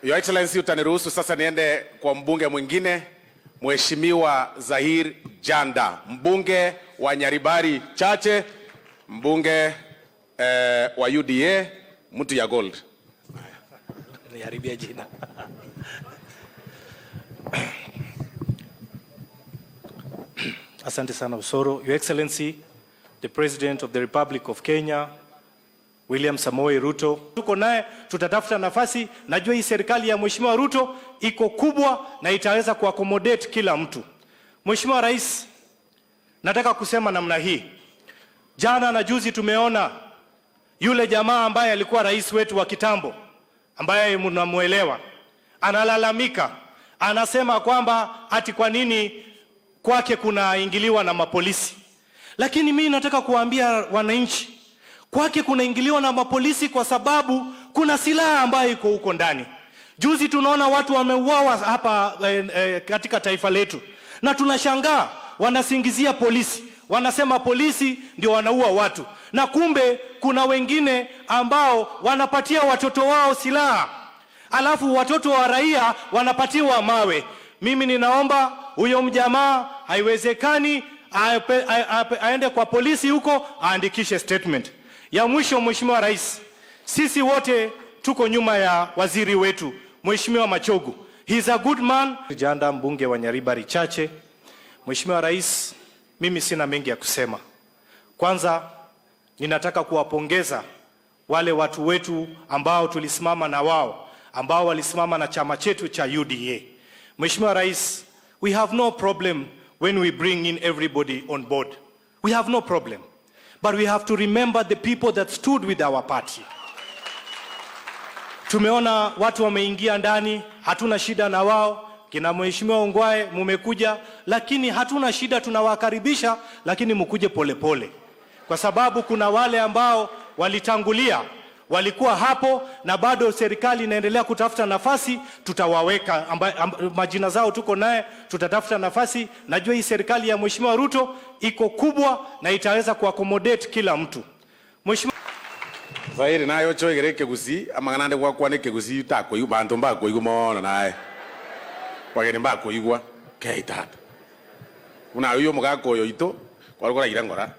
Your Excellency, utaniruhusu sasa niende kwa mbunge mwingine, Mheshimiwa Zahir Janda, mbunge wa Nyaribari Chache, mbunge wa UDA, mtu ya gold. Niharibia jina. Asante sana Usoro. Your Excellency, the President of the Republic of Kenya, William Samoei Ruto. Tuko naye, tutatafuta nafasi. Najua hii serikali ya Mheshimiwa Ruto iko kubwa na itaweza kuaccommodate kila mtu. Mheshimiwa Rais, nataka kusema namna hii. Jana na juzi tumeona yule jamaa ambaye alikuwa rais wetu wa kitambo, ambaye mnamuelewa, analalamika, anasema kwamba ati kwa nini kwake kunaingiliwa na mapolisi. Lakini mimi nataka kuambia wananchi, kwake kunaingiliwa na mapolisi kwa sababu kuna silaha ambayo iko huko ndani. Juzi tunaona watu wameuawa hapa katika taifa letu, na tunashangaa wanasingizia polisi. Wanasema polisi ndio wanaua watu, na kumbe kuna wengine ambao wanapatia watoto wao silaha, alafu watoto wa raia wanapatiwa mawe. Mimi ninaomba huyo mjamaa, haiwezekani aende kwa polisi huko aandikishe statement. Ya mwisho, Mheshimiwa Rais, sisi wote tuko nyuma ya waziri wetu Mheshimiwa Machogu. He's a good man. Janda, mbunge wa Nyaribari Chache. Mheshimiwa Rais, mimi sina mengi ya kusema. Kwanza ninataka kuwapongeza wale watu wetu ambao tulisimama na wao, ambao walisimama na chama chetu cha UDA. Mheshimiwa Rais, we have no problem when we bring in everybody on board. We have no problem. But we have to remember the people that stood with our party. Tumeona watu wameingia ndani, hatuna shida na wao. Kina Mheshimiwa Ongwae mumekuja, lakini hatuna shida, tunawakaribisha, lakini mkuje polepole. Kwa sababu kuna wale ambao walitangulia, walikuwa hapo, na bado serikali inaendelea kutafuta nafasi, tutawaweka majina zao tuko naye, tutatafuta nafasi. Najua hii serikali ya Mheshimiwa Ruto iko kubwa na itaweza kuaccommodate kila mtu. Mheshimiwa Zahiri nayo chogereke Kisii amanganande kwa kwaneke Kisii tako yu bantu mbako igumona naye. Wageni mbako igwa keitata. Una uyo mugako yo ito kwa ngora irangora.